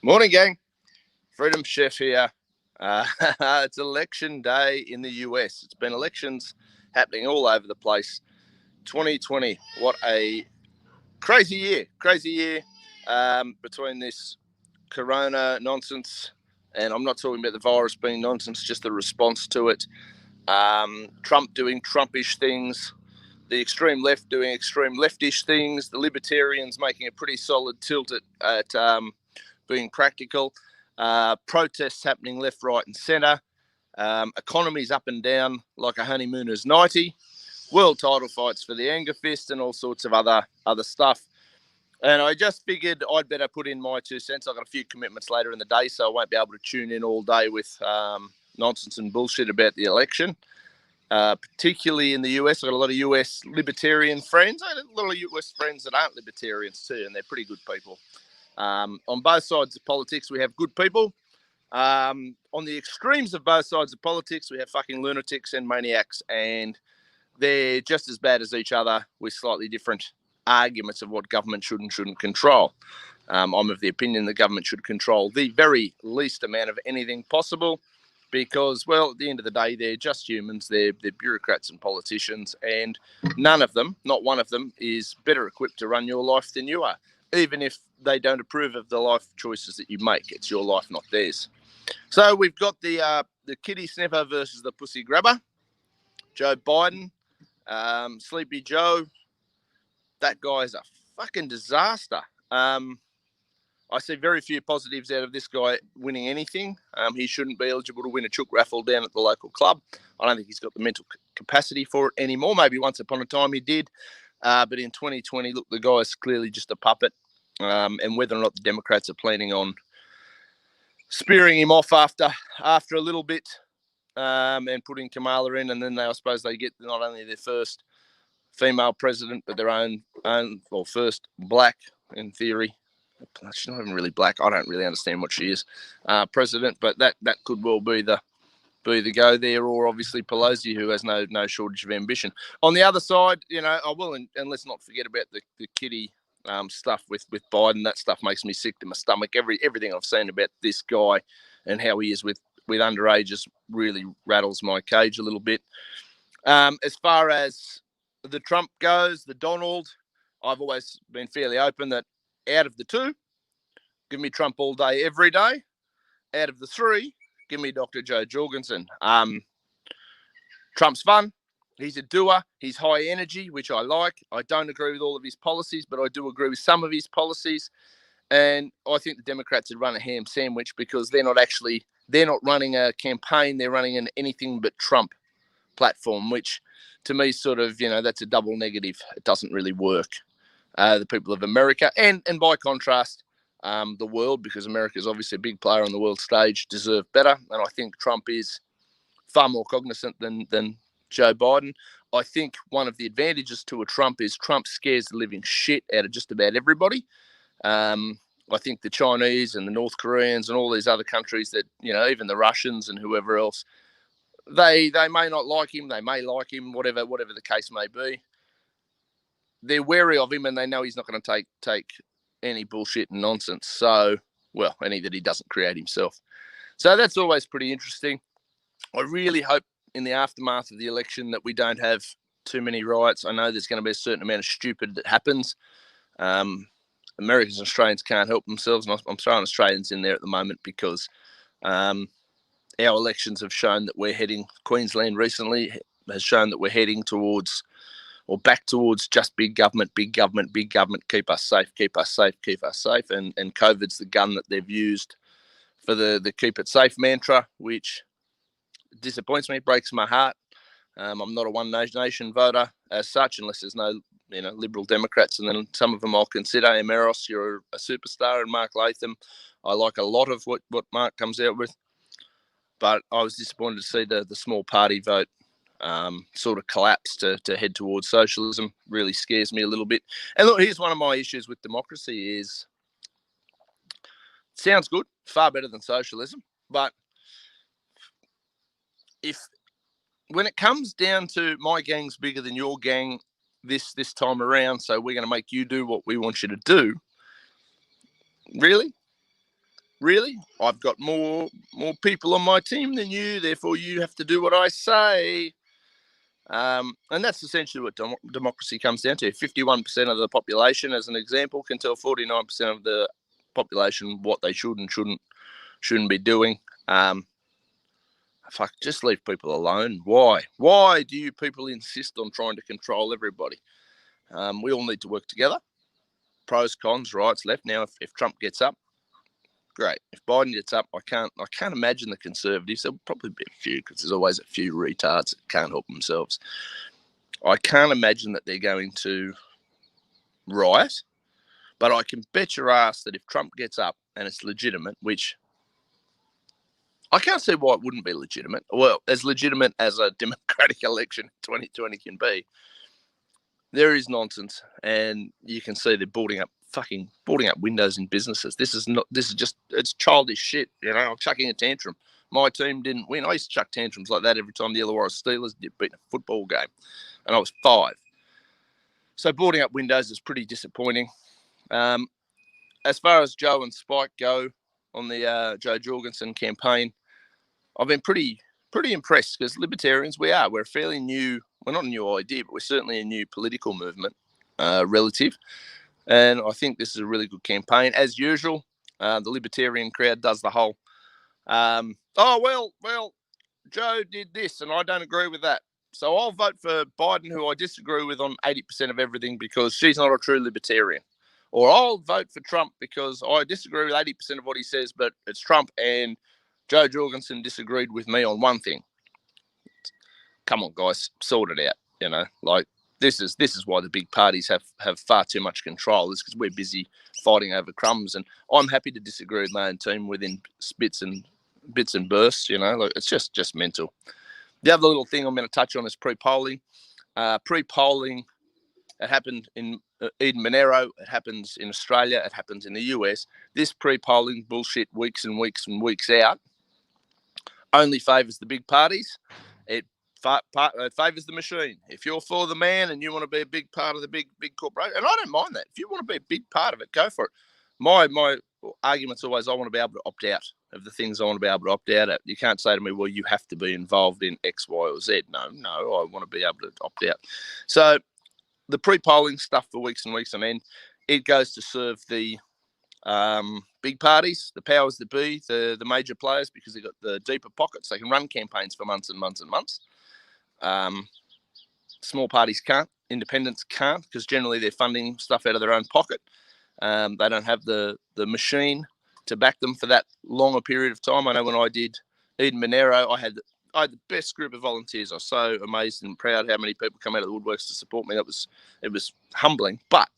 Morning, gang. Freedom Chef here. It's election day in the US. It's been elections happening all over the place. 2020, what a crazy year. Crazy year between this corona nonsense, and I'm not talking about the virus being nonsense, just the response to it. Trump doing Trumpish things, the extreme left doing extreme leftish things, the libertarians making a pretty solid tilt at being practical. Protests happening left, right, and centre. Economies up and down like a honeymooner's 90. World title fights for the anger fist and all sorts of other stuff. And I just figured I'd better put in my 2 cents. I've got a few commitments later in the day, so I won't be able to tune in all day with nonsense and bullshit about the election. Particularly in the US, I've got a lot of US libertarian friends. I have a lot of US friends that aren't libertarians too, and they're pretty good people. On both sides of politics, we have good people. On the extremes of both sides of politics, we have fucking lunatics and maniacs, and they're just as bad as each other with slightly different arguments of what government should and shouldn't control. I'm of the opinion the government should control the very least amount of anything possible because, well, at the end of the day, they're just humans. They're bureaucrats and politicians, and none of them, not one of them, is better equipped to run your life than you are. Even if they don't approve of the life choices that you make, it's your life, not theirs. So we've got the kitty sniffer versus the pussy grabber. Joe Biden, Sleepy Joe. That guy is a fucking disaster. I see very few positives out of this guy winning anything. He shouldn't be eligible to win a chook raffle down at the local club. I don't think he's got the mental capacity for it anymore. Maybe once upon a time he did. But in 2020, look, the guy is clearly just a puppet. And whether or not the Democrats are planning on spearing him off after a little bit and putting Kamala in, and then I suppose they get not only their first female president, but their own first black, in theory. She's not even really black. I don't really understand what she is, president, but that could well be the go there, or obviously Pelosi, who has no shortage of ambition. On the other side, I will, and let's not forget about the kitty stuff with Biden. That stuff makes me sick to my stomach. Everything I've seen about this guy and how he is with underages really rattles my cage a little bit. As far as the Trump goes, the Donald, I've always been fairly open that out of the two, give me Trump all day, every day. Out of the three, give me Dr. Joe Jorgensen. Trump's fun. He's a doer. He's high energy, which I like. I don't agree with all of his policies, but I do agree with some of his policies. And I think the Democrats would run a ham sandwich because they're not running a campaign. They're running an anything but Trump platform, which to me sort of, that's a double negative. It doesn't really work. The people of America and by contrast, the world, because America is obviously a big player on the world stage, deserve better. And I think Trump is far more cognizant than Joe Biden. I think one of the advantages to a Trump is Trump scares the living shit out of just about everybody. I think the Chinese and the North Koreans and all these other countries that, even the Russians and whoever else, they may not like him, they may like him, whatever the case may be. They're wary of him and they know he's not going to take any bullshit and nonsense. So, well, any that he doesn't create himself. So that's always pretty interesting. I really hope in the aftermath of the election that we don't have too many riots. I know there's going to be a certain amount of stupid that happens. Americans and Australians can't help themselves. And I'm throwing Australians in there at the moment because our elections have shown that we're heading, Queensland recently has shown that we're heading towards or back towards just big government, keep us safe, keep us safe. And COVID's the gun that they've used for the keep it safe mantra, which disappoints me, breaks my heart. I'm not a one nation voter as such, unless there's no Liberal Democrats, and then some of them I'll consider. Emeros, you're a superstar, and Mark Latham, I like a lot of what Mark comes out with, but I was disappointed to see the small party vote sort of collapse to head towards socialism. Really scares me a little bit. And look, here's one of my issues with democracy is it sounds good, far better than socialism, but when it comes down to my gang's bigger than your gang this time around, so we're going to make you do what we want you to do, really? really? I've got more people on my team than you, therefore you have to do what I say. And that's essentially what democracy comes down to. 51% of the population, as an example, can tell 49% of the population what they should and shouldn't be doing. Fuck, just leave people alone. Why? Why do you people insist on trying to control everybody? We all need to work together. Pros, cons, rights, left. Now, if Trump gets up, great. If Biden gets up, I can't imagine the Conservatives. There'll probably be a few, because there's always a few retards that can't help themselves. I can't imagine that they're going to riot, but I can bet your ass that if Trump gets up and it's legitimate, which I can't see why it wouldn't be legitimate. Well, as legitimate as a democratic election in 2020 can be, there is nonsense, and you can see they're boarding up windows in businesses. This is just, it's childish shit. You know, I'm chucking a tantrum. My team didn't win. I used to chuck tantrums like that every time the Illawarra Steelers did beat a football game, and I was 5. So boarding up windows is pretty disappointing. As far as Joe and Spike go on the Joe Jorgensen campaign, I've been pretty impressed, because libertarians, we're a fairly new, we're not a new idea, but we're certainly a new political movement relative. And I think this is a really good campaign. As usual, the libertarian crowd does the whole, well, Joe did this and I don't agree with that, so I'll vote for Biden, who I disagree with on 80% of everything, because she's not a true libertarian. Or I'll vote for Trump because I disagree with 80% of what he says, but it's Trump and Joe Jorgensen disagreed with me on one thing. Come on, guys, sort it out. You know, like this is why the big parties have far too much control, is because we're busy fighting over crumbs. And I'm happy to disagree with my own team within bits and bursts. You know, like, it's just mental. The other little thing I'm going to touch on is pre-polling. Pre-polling, it happened in Eden Monero. It happens in Australia. It happens in the US. This pre-polling bullshit, weeks and weeks and weeks out, only favours the big parties. It favours the machine. If you're for the man and you want to be a big part of the big corporation, and I don't mind that. If you want to be a big part of it, go for it. My argument's always, I want to be able to opt out of the things I want to be able to opt out at. You can't say to me, well, you have to be involved in X, Y, or Z. No, I want to be able to opt out. So the pre-polling stuff for weeks and weeks on end, it goes to serve the big parties, the powers that be, the major players, because they've got the deeper pockets. They can run campaigns for months and months and months. Small parties can't. Independents can't, because generally they're funding stuff out of their own pocket. They don't have the machine to back them for that longer period of time. I know when I did Eden Monero, I had the best group of volunteers. I was so amazed and proud how many people come out of the woodworks to support me. It was humbling, but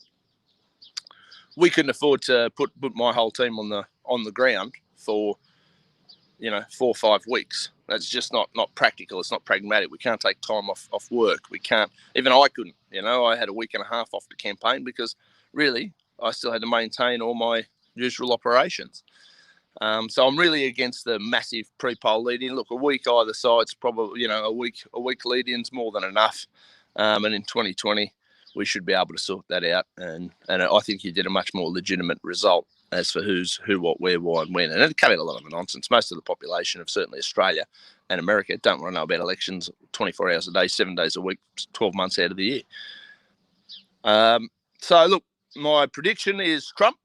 we couldn't afford to put my whole team on the ground for 4 or 5 weeks. That's just not practical. It's not pragmatic. We can't take time off work. We can't. Even I couldn't. I had a week and a half off the campaign, because really I still had to maintain all my usual operations. So I'm really against the massive pre-poll lead-in. Look, a week either side's probably, a week lead-in's more than enough. And in 2020, we should be able to sort that out. And I think you did a much more legitimate result as for who, what, where, why, and when. And it cut out a lot of the nonsense. Most of the population of certainly Australia and America don't want to know about elections 24 hours a day, 7 days a week, 12 months out of the year. So, look, my prediction is Trump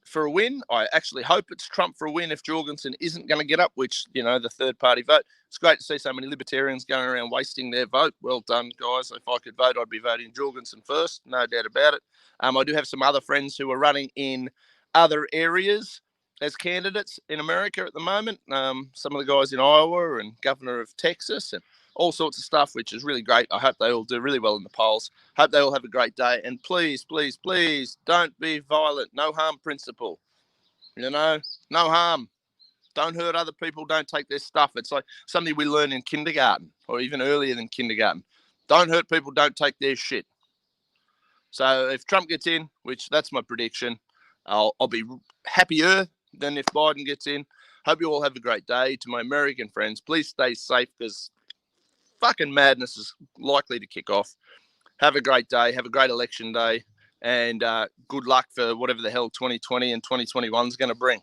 for a win. I actually hope it's Trump for a win if Jorgensen isn't going to get up, which, the third party vote. It's great to see so many libertarians going around wasting their vote. Well done, guys. If I could vote, I'd be voting Jorgensen first, no doubt about it. I do have some other friends who are running in other areas as candidates in America at the moment. Some of the guys in Iowa and governor of Texas and all sorts of stuff, which is really great. I hope they all do really well in the polls. Hope they all have a great day. And please, please, please don't be violent. No harm principle. No harm. Don't hurt other people. Don't take their stuff. It's like something we learn in kindergarten or even earlier than kindergarten. Don't hurt people. Don't take their shit. So if Trump gets in, which that's my prediction, I'll be happier than if Biden gets in. Hope you all have a great day. To my American friends, please stay safe, because fucking madness is likely to kick off. Have a great day. Have a great election day. And good luck for whatever the hell 2020 and 2021 is going to bring.